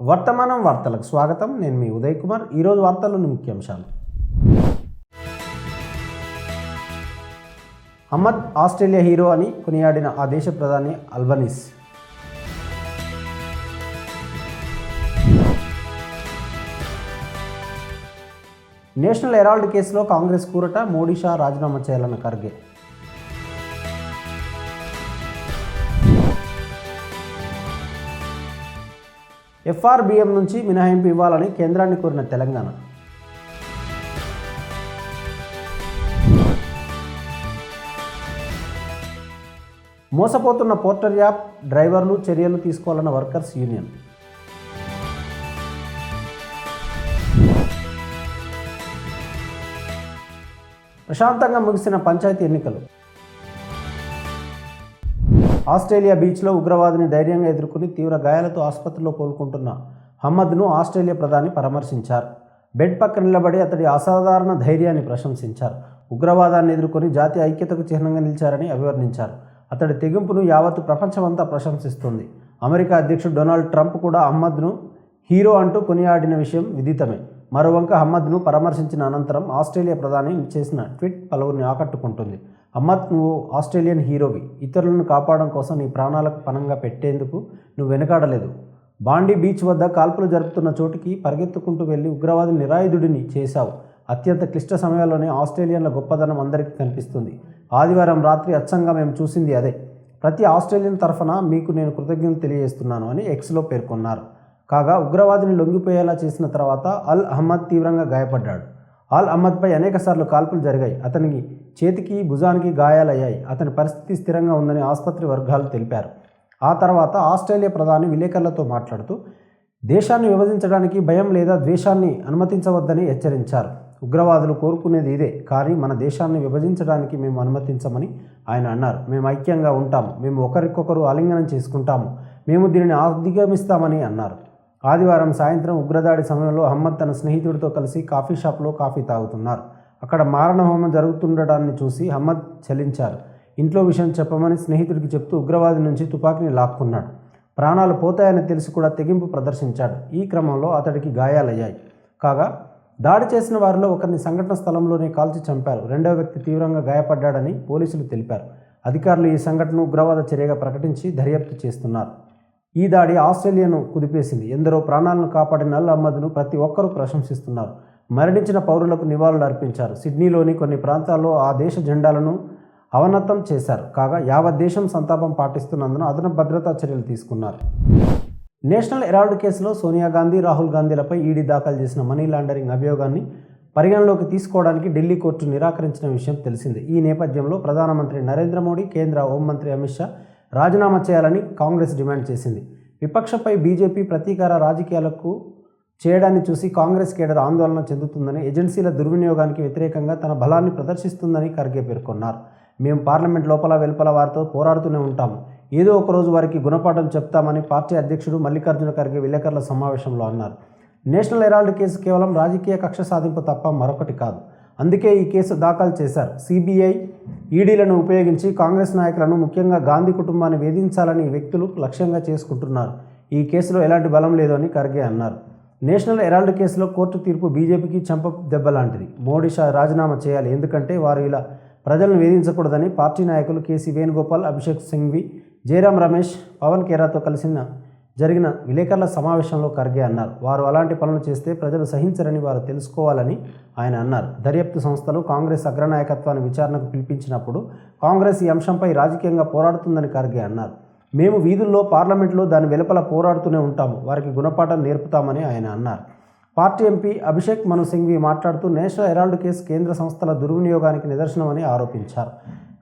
వర్తమానం వార్తలకు స్వాగతం. నేను మీ ఉదయ్ కుమార్. ఈరోజు వార్తల్లోని ముఖ్యాంశాలు. అహ్మద్ ఆస్ట్రేలియా హీరో అని కొనియాడిన ఆ దేశ ప్రధాని అల్బనీస్. నేషనల్ హెరాల్డ్ కేసులో కాంగ్రెస్ కూరట, మోడీ షా రాజీనామా చేయాలన్న ఖర్గే. ఎఫ్ఆర్బిఎం నుంచి మినహాయింపు ఇవ్వాలని కేంద్రాన్ని కోరిన తెలంగాణ. మోసపోతున్న పోర్టర్ యాప్ డ్రైవర్లు చర్యలు తీసుకోవాలన్న వర్కర్స్ యూనియన్. ప్రశాంతంగా ముగిసిన పంచాయతీ ఎన్నికలు. ఆస్ట్రేలియా బీచ్లో ఉగ్రవాదిని ధైర్యంగా ఎదుర్కొని తీవ్ర గాయాలతో ఆసుపత్రిలో కోలుకుంటున్న అహ్మద్ను ఆస్ట్రేలియా ప్రధాని పరామర్శించారు. బెడ్ పక్కన నిలబడి అతడి అసాధారణ ధైర్యాన్ని ప్రశంసించారు. ఉగ్రవాదాన్ని ఎదుర్కొని జాతీయ ఐక్యతకు చిహ్నంగా నిలిచారని అభివర్ణించారు. అతడి తెగింపును యావత్తు ప్రపంచమంతా ప్రశంసిస్తుంది. అమెరికా అధ్యక్షుడు డొనాల్డ్ ట్రంప్ కూడా అహ్మద్ను హీరో అంటూ కొనియాడిన విషయం విదితమే. మరోవంక అహ్మద్ను పరామర్శించిన అనంతరం ఆస్ట్రేలియా ప్రధాని చేసిన ట్వీట్ పలువురిని ఆకట్టుకుంటుంది. అహ్మద్, నువ్వు ఆస్ట్రేలియన్ హీరోవి. ఇతరులను కాపాడడం కోసం నీ ప్రాణాలకు పణంగా పెట్టేందుకు నువ్వు వెనకాడలేదు. బాండీ బీచ్ వద్ద కాల్పులు జరుపుతున్న చోటుకి పరిగెత్తుకుంటూ వెళ్ళి ఉగ్రవాది నిరాయుధుడిని చేశావు. అత్యంత క్లిష్ట సమయాల్లోనే ఆస్ట్రేలియన్ల గొప్పదనం అందరికీ కనిపిస్తుంది. ఆదివారం రాత్రి అచ్చంగా మేము చూసింది అదే. ప్రతి ఆస్ట్రేలియన్ తరఫున మీకు నేను కృతజ్ఞతలు తెలియజేస్తున్నాను అని ఎక్స్లో పేర్కొన్నారు. కాగా ఉగ్రవాదిని లొంగిపోయేలా చేసిన తర్వాత అల్ అహ్మద్ తీవ్రంగా గాయపడ్డాడు. అల్ అహ్మద్పై అనేకసార్లు కాల్పులు జరిగాయి. అతనికి చేతికి, భుజానికి గాయాలయ్యాయి. అతని పరిస్థితి స్థిరంగా ఉందని ఆసుపత్రి వర్గాలు తెలిపారు. ఆ తర్వాత ఆస్ట్రేలియా ప్రధాని విలేకరులతో మాట్లాడుతూ దేశాన్ని విభజించడానికి భయం లేదా ద్వేషాన్ని అనుమతించవద్దని హెచ్చరించారు. ఉగ్రవాదులు కోరుకునేది ఇదే, కానీ మన దేశాన్ని విభజించడానికి మేము అనుమతించమని ఆయన అన్నారు. మేము ఐక్యంగా ఉంటాము, మేము ఒకరికొకరు ఆలింగనం చేసుకుంటాము, మేము దీనిని అధిగమిస్తామని అన్నారు. ఆదివారం సాయంత్రం ఉగ్రదాడి సమయంలో అహ్మద్ తన స్నేహితుడితో కలిసి కాఫీ షాప్లో కాఫీ తాగుతున్నారు. అక్కడ మారణహోమం జరుగుతుండటాన్ని చూసి అహ్మద్ చలించారు. ఇంట్లో విషయం చెప్పమని స్నేహితుడికి చెప్తూ ఉగ్రవాది నుంచి తుపాకీని లాక్కున్నాడు. ప్రాణాలు పోతాయని తెలిసి కూడా తెగింపు ప్రదర్శించాడు. ఈ క్రమంలో అతడికి గాయాలయ్యాయి. కాగా దాడి చేసిన వారిలో ఒకరిని సంఘటన స్థలంలోనే కాల్చి చంపారు. రెండవ వ్యక్తి తీవ్రంగా గాయపడ్డాడని పోలీసులు తెలిపారు. అధికారులు ఈ సంఘటనను ఉగ్రవాద చర్యగా ప్రకటించి దర్యాప్తు చేస్తున్నారు. ఈ దాడి ఆస్ట్రేలియాను కుదిపేసింది. ఎందరో ప్రాణాలను కాపాడిన అల్ అహ్మద్ను ప్రతి ఒక్కరూ ప్రశంసిస్తున్నారు. మరణించిన పౌరులకు నివాళులు అర్పించారు. సిడ్నీలోని కొన్ని ప్రాంతాల్లో ఆ దేశ జెండాలను అవనతం చేశారు. కాగా యావత్ దేశం సంతాపం పాటిస్తున్నందున అదనపు భద్రతా చర్యలు తీసుకున్నారు. నేషనల్ హెరాల్డ్ కేసులో సోనియా గాంధీ, రాహుల్ గాంధీలపై ఈడీ దాఖలు చేసిన మనీ లాండరింగ్ అభియోగాన్ని పరిగణలోకి తీసుకోవడానికి ఢిల్లీ కోర్టు నిరాకరించిన విషయం తెలిసిందే. ఈ నేపథ్యంలో ప్రధానమంత్రి నరేంద్ర మోడీ, కేంద్ర హోంమంత్రి అమిత్ షా రాజీనామా చేయాలని కాంగ్రెస్ డిమాండ్ చేసింది. విపక్షపై బీజేపీ ప్రతీకార రాజకీయాలకు చేయడాన్ని చూసి కాంగ్రెస్ కేడర్ ఆందోళన చెందుతుందని, ఏజెన్సీల దుర్వినియోగానికి వ్యతిరేకంగా తన బలాన్ని ప్రదర్శిస్తుందని ఖర్గే పేర్కొన్నారు. మేము పార్లమెంట్ లోపల వెలుపల వారితో పోరాడుతూనే ఉంటాము. ఏదో ఒకరోజు వారికి గుణపాఠం చెప్తామని పార్టీ అధ్యక్షుడు మల్లికార్జున ఖర్గే విలేకరుల సమావేశంలో అన్నారు. నేషనల్ హెరాల్డ్ కేసు కేవలం రాజకీయ కక్ష సాధింపు తప్ప మరొకటి కాదు. అందుకే ఈ కేసు దాఖలు చేశారు. సిబిఐ, ఈడీలను ఉపయోగించి కాంగ్రెస్ నాయకులను, ముఖ్యంగా గాంధీ కుటుంబాన్ని వేధించాలని వ్యక్తులు లక్ష్యంగా చేసుకుంటున్నారు. ఈ కేసులో ఎలాంటి బలం లేదు అని ఖర్గే అన్నారు. నేషనల్ హెరాల్డ్ కేసులో కోర్టు తీర్పు బీజేపీకి చెంప దెబ్బ లాంటిది. మోడీ షా రాజీనామా చేయాలి, ఎందుకంటే వారు ఇలా ప్రజలను వేధించకూడదని పార్టీ నాయకులు కేసీ వేణుగోపాల్, అభిషేక్ సింఘ్వి, జయరాం రమేష్, పవన్ ఖేరాతో జరిగిన విలేకరుల సమావేశంలో ఖర్గే అన్నారు. వారు అలాంటి పనులు చేస్తే ప్రజలు సహించరని వారు తెలుసుకోవాలని ఆయన అన్నారు. దర్యాప్తు సంస్థలు కాంగ్రెస్ అగ్రనాయకత్వాన్ని విచారణకు పిలిపించినప్పుడు కాంగ్రెస్ ఈ అంశంపై రాజకీయంగా పోరాడుతుందని ఖర్గే అన్నారు. మేము వీధుల్లో, పార్లమెంట్లో, దాని వెలుపల పోరాడుతూనే ఉంటాము, వారికి గుణపాఠం నేర్పుతామని ఆయన అన్నారు. పార్టీ ఎంపీ అభిషేక్ మను సింఘ్వి మాట్లాడుతూ నేషనల్ హెరాల్డ్ కేసు కేంద్ర సంస్థల దుర్వినియోగానికి నిదర్శనమని ఆరోపించారు.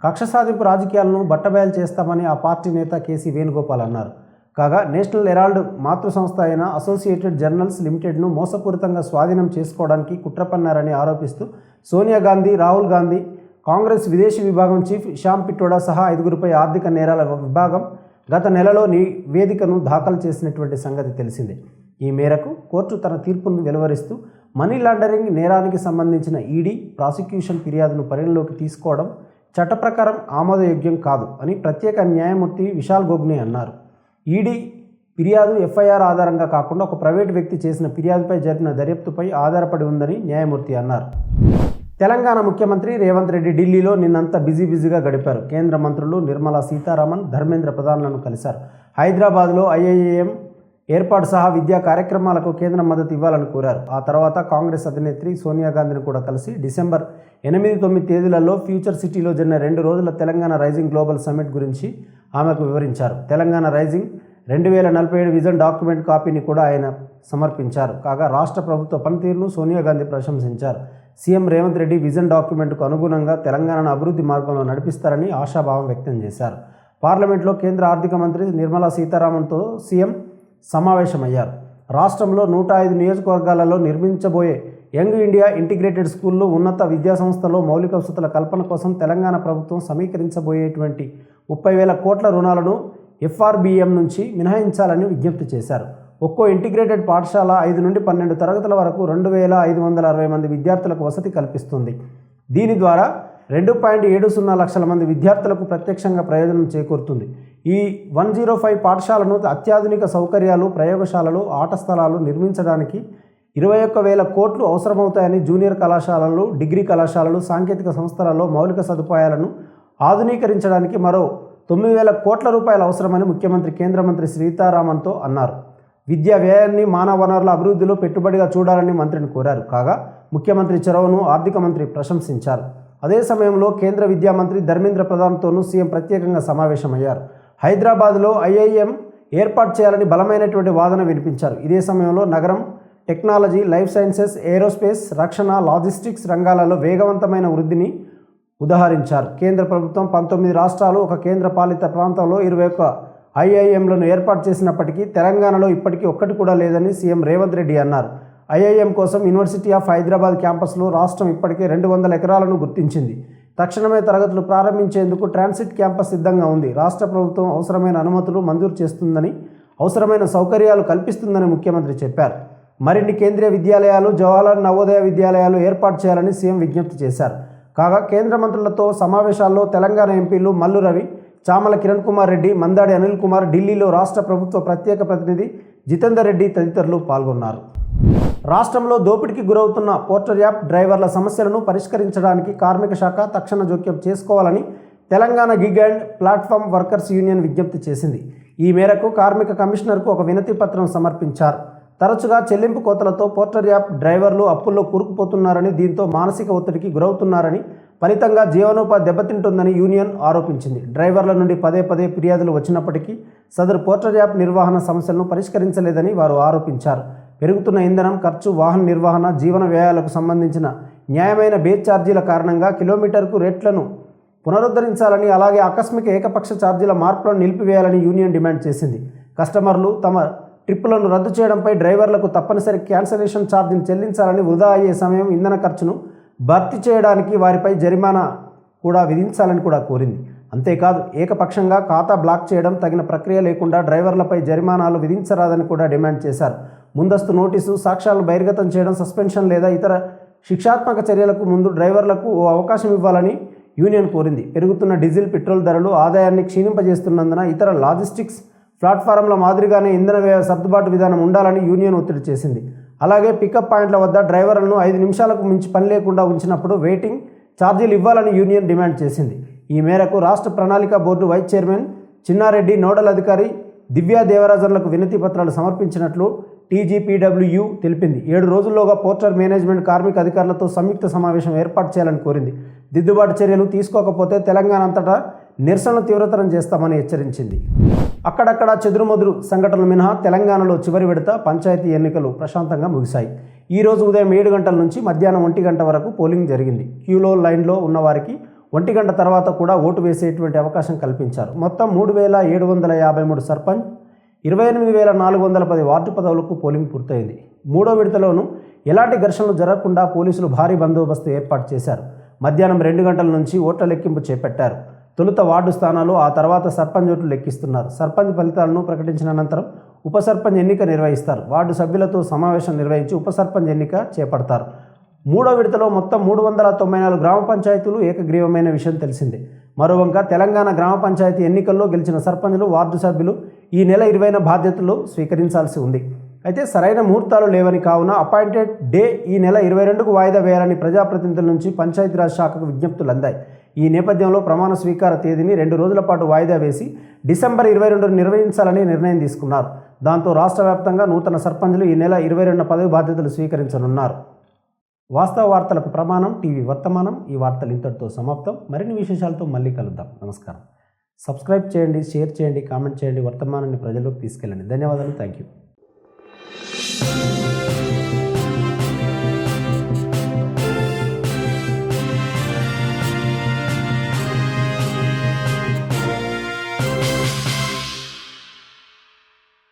కక్ష సాధింపు రాజకీయాలను బట్టబయలు చేస్తామని ఆ పార్టీ నేత కేసీ వేణుగోపాల్ అన్నారు. కాగా నేషనల్ హెరాల్డ్ మాతృ సంస్థ అయిన అసోసియేటెడ్ జర్నల్స్ లిమిటెడ్ను మోసపూరితంగా స్వాధీనం చేసుకోవడానికి కుట్ర పన్నారని ఆరోపిస్తూ సోనియా గాంధీ, రాహుల్ గాంధీ, కాంగ్రెస్ విదేశీ విభాగం చీఫ్ శ్యామ్ పిట్రోడా సహా 5గురిపై ఆర్థిక నేరాల విభాగం గత నెలలో నివేదికను దాఖలు చేసినటువంటి సంగతి తెలిసిందే. ఈ మేరకు కోర్టు తన తీర్పును వెలువరిస్తూ మనీ లాండరింగ్ నేరానికి సంబంధించిన ఈడీ ప్రాసిక్యూషన్ ఫిర్యాదును పరిగణలోకి తీసుకోవడం చట్ట ప్రకారం ఆమోదయోగ్యం కాదు అని ప్రత్యేక న్యాయమూర్తి విశాల్ గోగ్నే అన్నారు. ఈడీ ఫిర్యాదు ఎఫ్ఐఆర్ ఆధారంగా కాకుండా ఒక ప్రైవేటు వ్యక్తి చేసిన ఫిర్యాదుపై జరిపిన దర్యాప్తుపై ఆధారపడి ఉందని న్యాయమూర్తి అన్నారు. తెలంగాణ ముఖ్యమంత్రి రేవంత్ రెడ్డి ఢిల్లీలో నిన్నంతా బిజీగా గడిపారు. కేంద్ర మంత్రులు నిర్మలా సీతారామన్, ధర్మేంద్ర ప్రధాన్లను కలిశారు. హైదరాబాద్లో ఐఐఎం ఏర్పాటు సహా విద్యా కార్యక్రమాలకు కేంద్ర మద్దతు ఇవ్వాలని కోరారు. ఆ తర్వాత కాంగ్రెస్ అధినేత్రి సోనియా గాంధీని కూడా కలిసి డిసెంబర్ 8-9 తేదీలలో ఫ్యూచర్ సిటీలో జరిగిన 2 రోజుల తెలంగాణ రైజింగ్ గ్లోబల్ సమ్మిట్ గురించి ఆమెకు వివరించారు. తెలంగాణ రైజింగ్ 2047 విజన్ డాక్యుమెంట్ కాపీని కూడా ఆయన సమర్పించారు. కాగా రాష్ట్ర ప్రభుత్వ పనితీరును సోనియా గాంధీ ప్రశంసించారు. సీఎం రేవంత్ రెడ్డి విజన్ డాక్యుమెంట్కు అనుగుణంగా తెలంగాణను అభివృద్ధి మార్గంలో నడిపిస్తారని ఆశాభావం వ్యక్తం చేశారు. పార్లమెంట్లో కేంద్ర ఆర్థిక మంత్రి నిర్మలా సీతారామన్తో సీఎం సమావేశమయ్యారు. రాష్ట్రంలో 105 నియోజకవర్గాలలో నిర్మించబోయే యంగ్ ఇండియా ఇంటిగ్రేటెడ్ స్కూల్లో ఉన్నత విద్యాసంస్థలో మౌలిక వసతుల కల్పన కోసం తెలంగాణ ప్రభుత్వం సమీకరించబోయేటువంటి 30,000 కోట్ల రుణాలను ఎఫ్ఆర్బిఎం నుంచి మినహాయించాలని విజ్ఞప్తి చేశారు. ఒక్కో ఇంటిగ్రేటెడ్ పాఠశాల 5 నుండి 12 తరగతుల వరకు 2,560 మంది విద్యార్థులకు వసతి కల్పిస్తుంది. దీని ద్వారా 2.70 లక్షల మంది విద్యార్థులకు ప్రత్యక్షంగా ప్రయోజనం చేకూరుతుంది. ఈ 105 పాఠశాలను అత్యాధునిక సౌకర్యాలు, ప్రయోగశాలలు, ఆట స్థలాలు నిర్మించడానికి 21,000 కోట్లు అవసరమవుతాయని, జూనియర్ కళాశాలలు, డిగ్రీ కళాశాలలు, సాంకేతిక సంస్థలలో మౌలిక సదుపాయాలను ఆధునీకరించడానికి మరో 9,000 కోట్ల రూపాయలు అవసరమని ముఖ్యమంత్రి కేంద్ర మంత్రి సీతారామన్తో అన్నారు. విద్యా వ్యయాన్ని మానవ వనరుల అభివృద్ధిలో పెట్టుబడిగా చూడాలని మంత్రిని కోరారు. కాగా ముఖ్యమంత్రి చొరవను ఆర్థిక మంత్రి ప్రశంసించారు. అదే సమయంలో కేంద్ర విద్యా మంత్రి ధర్మేంద్ర ప్రధాన్తోనూ సీఎం ప్రత్యేకంగా సమావేశమయ్యారు. హైదరాబాద్లో ఐఐఎం ఏర్పాటు చేయాలని బలమైనటువంటి వాదన వినిపించారు. ఇదే సమయంలో నగరం టెక్నాలజీ, లైఫ్ సైన్సెస్, ఏరోస్పేస్, రక్షణ, లాజిస్టిక్స్ రంగాలలో వేగవంతమైన వృద్ధిని ఉదహరించారు. కేంద్ర ప్రభుత్వం 19 రాష్ట్రాలు, ఒక కేంద్ర పాలిత ప్రాంతంలో 21 ఐఐఎంలను ఏర్పాటు చేసినప్పటికీ తెలంగాణలో ఇప్పటికీ ఒక్కటి కూడా లేదని సీఎం రేవంత్ రెడ్డి అన్నారు. ఐఐఎం కోసం యూనివర్సిటీ ఆఫ్ హైదరాబాద్ క్యాంపస్లో రాష్ట్రం ఇప్పటికే 200 ఎకరాలను గుర్తించింది. తక్షణమే తరగతులు ప్రారంభించేందుకు ట్రాన్సిట్ క్యాంపస్ సిద్ధంగా ఉంది. రాష్ట్ర ప్రభుత్వం అవసరమైన అనుమతులు మంజూరు చేస్తుందని, అవసరమైన సౌకర్యాలు కల్పిస్తుందని ముఖ్యమంత్రి చెప్పారు. మరిన్ని కేంద్రీయ విద్యాలయాలు, జవహర్లాల్ నవోదయ విద్యాలయాలు ఏర్పాటు చేయాలని సీఎం విజ్ఞప్తి చేశారు. కాగా కేంద్ర మంత్రులతో సమావేశాల్లో తెలంగాణ ఎంపీలు మల్లు రవి, చామల కిరణ్ కుమార్ రెడ్డి, మందాడి అనిల్ కుమార్, ఢిల్లీలో రాష్ట్ర ప్రభుత్వ ప్రత్యేక ప్రతినిధి జితేందర్ రెడ్డి తదితరులు పాల్గొన్నారు. రాష్ట్రంలో దోపిడీకి గురవుతున్న పోర్టర్ యాప్ డ్రైవర్ల సమస్యలను పరిష్కరించడానికి కార్మిక శాఖ తక్షణ జోక్యం చేసుకోవాలని Telangana gig and platform workers union విజ్ఞప్తి చేసింది. ఈ మేరకు కార్మిక కమిషనర్కు ఒక వినతి పత్రం సమర్పించారు. తరచుగా చెల్లింపు కోతలతో పోర్టర్ యాప్ డ్రైవర్లు అప్పుల్లో కూరుకుపోతున్నారని, దీంతో మానసిక ఒత్తిడికి గురవుతున్నారని, ఫలితంగా జీవనోపాధి దెబ్బతింటుందని యూనియన్ ఆరోపించింది. డ్రైవర్ల నుండి పదే ఫిర్యాదులు వచ్చినప్పటికీ సదరు పోర్టర్ యాప్ నిర్వహణ సమస్యలను పరిష్కరించలేదని వారు ఆరోపించారు. పెరుగుతున్న ఇంధనం ఖర్చు, వాహన నిర్వహణ, జీవన వ్యయాలకు సంబంధించిన న్యాయమైన బేస్ ఛార్జీల కారణంగా కిలోమీటర్కు రేట్లను పునరుద్ధరించాలని, అలాగే ఆకస్మిక ఏకపక్ష ఛార్జీల మార్పులను నిలిపివేయాలని యూనియన్ డిమాండ్ చేసింది. కస్టమర్లు తమ ట్రిప్పులను రద్దు చేయడంపై డ్రైవర్లకు తప్పనిసరి క్యాన్సలేషన్ ఛార్జీని చెల్లించాలని, వృధా అయ్యే సమయం, ఇంధన ఖర్చును భర్తీ చేయడానికి వారిపై జరిమానా కూడా విధించాలని కూడా కోరింది. అంతేకాదు ఏకపక్షంగా ఖాతా బ్లాక్ చేయడం, తగిన ప్రక్రియ లేకుండా డ్రైవర్లపై జరిమానాలు విధించరాదని కూడా డిమాండ్ చేశారు. ముందస్తు నోటీసు, సాక్ష్యాలను బహిర్గతం చేయడం, సస్పెన్షన్ లేదా ఇతర శిక్షాత్మక చర్యలకు ముందు డ్రైవర్లకు ఓ అవకాశం ఇవ్వాలని యూనియన్ కోరింది. పెరుగుతున్న డీజిల్, పెట్రోల్ ధరలు ఆదాయాన్ని క్షీణింపజేస్తున్నందున ఇతర లాజిస్టిక్స్ ప్లాట్ఫారంల మాదిరిగానే ఇంధన వ్యయ సర్దుబాటు విధానం ఉండాలని యూనియన్ ఒత్తిడి చేసింది. అలాగే పికప్ పాయింట్ల వద్ద డ్రైవర్లను 5 నిమిషాలకు మించి పని లేకుండా ఉంచినప్పుడు వెయిటింగ్ ఛార్జీలు ఇవ్వాలని యూనియన్ డిమాండ్ చేసింది. ఈ మేరకు రాష్ట్ర ప్రణాళిక board vice chairman Chinna Reddy, nodal అధికారి దివ్యా దేవరాజన్లకు వినతి పత్రాలు సమర్పించినట్లు టీజీపీడబ్ల్యూయూ తెలిపింది. 7 రోజుల్లోగా పోర్టర్ మేనేజ్మెంట్, కార్మిక అధికారులతో సంయుక్త సమావేశం ఏర్పాటు చేయాలని కోరింది. దిద్దుబాటు చర్యలు తీసుకోకపోతే తెలంగాణ అంతటా నిరసనలు తీవ్రతరం చేస్తామని హెచ్చరించింది. అక్కడక్కడ చెదురుమదురు సంఘటనలు మినహా తెలంగాణలో చివరి విడత పంచాయతీ ఎన్నికలు ప్రశాంతంగా ముగిశాయి. ఈరోజు ఉదయం 7 గంటల నుంచి మధ్యాహ్నం 1 గంట వరకు పోలింగ్ జరిగింది. క్యూలో లైన్లో ఉన్నవారికి 1 గంట తర్వాత కూడా ఓటు వేసేటువంటి అవకాశం కల్పించారు. మొత్తం 3,753 సర్పంచ్, 28,410 వార్డు పదవులకు పోలింగ్ పూర్తయింది. మూడో విడతలోనూ ఎలాంటి ఘర్షణలు జరగకుండా పోలీసులు భారీ బందోబస్తు ఏర్పాటు చేశారు. మధ్యాహ్నం 2 గంటల నుంచి ఓట్ల లెక్కింపు చేపట్టారు. తొలుత వార్డు స్థానాలు, ఆ తర్వాత సర్పంచ్ ఓట్లు లెక్కిస్తున్నారు. సర్పంచ్ ఫలితాలను ప్రకటించిన అనంతరం ఉప సర్పంచ్ ఎన్నిక నిర్వహిస్తారు. వార్డు సభ్యులతో సమావేశం నిర్వహించి ఉప సర్పంచ్ ఎన్నిక చేపడతారు. మూడో విడతలో మొత్తం 394 గ్రామ పంచాయతీలు ఏకగ్రీవమైన విషయం తెలిసిందే. మరోవంక తెలంగాణ గ్రామ పంచాయతీ ఎన్నికల్లో గెలిచిన సర్పంచులు, వార్డు సభ్యులు ఈ నెల 20న బాధ్యతలు స్వీకరించాల్సి ఉంది. అయితే సరైన ముహూర్తాలు లేవని కావున అపాయింటెడ్ డే ఈ నెల 22కు వాయిదా వేయాలని ప్రజాప్రతినిధుల నుంచి పంచాయతీరాజ్ శాఖకు విజ్ఞప్తులు అందాయి. ఈ నేపథ్యంలో ప్రమాణ స్వీకార తేదీని 2 రోజుల పాటు వాయిదా వేసి డిసెంబర్ 22న నిర్వహించాలని నిర్ణయం తీసుకున్నారు. దాంతో రాష్ట్ర వ్యాప్తంగా నూతన సర్పంచులు ఈ నెల 22న పదవి బాధ్యతలు స్వీకరించనున్నారు. వాస్తవ వార్తలకు ప్రమాణం టీవీ వర్తమానం. ఈ వార్తలు ఇంతటితో సమాప్తం. మరిన్ని విశేషాలతో మళ్ళీ కలుద్దాం. నమస్కారం. సబ్స్క్రైబ్ చేయండి, షేర్ చేయండి, కామెంట్ చేయండి. వర్తమానాన్ని ప్రజల్లోకి తీసుకెళ్ళండి. ధన్యవాదాలు. Thank you.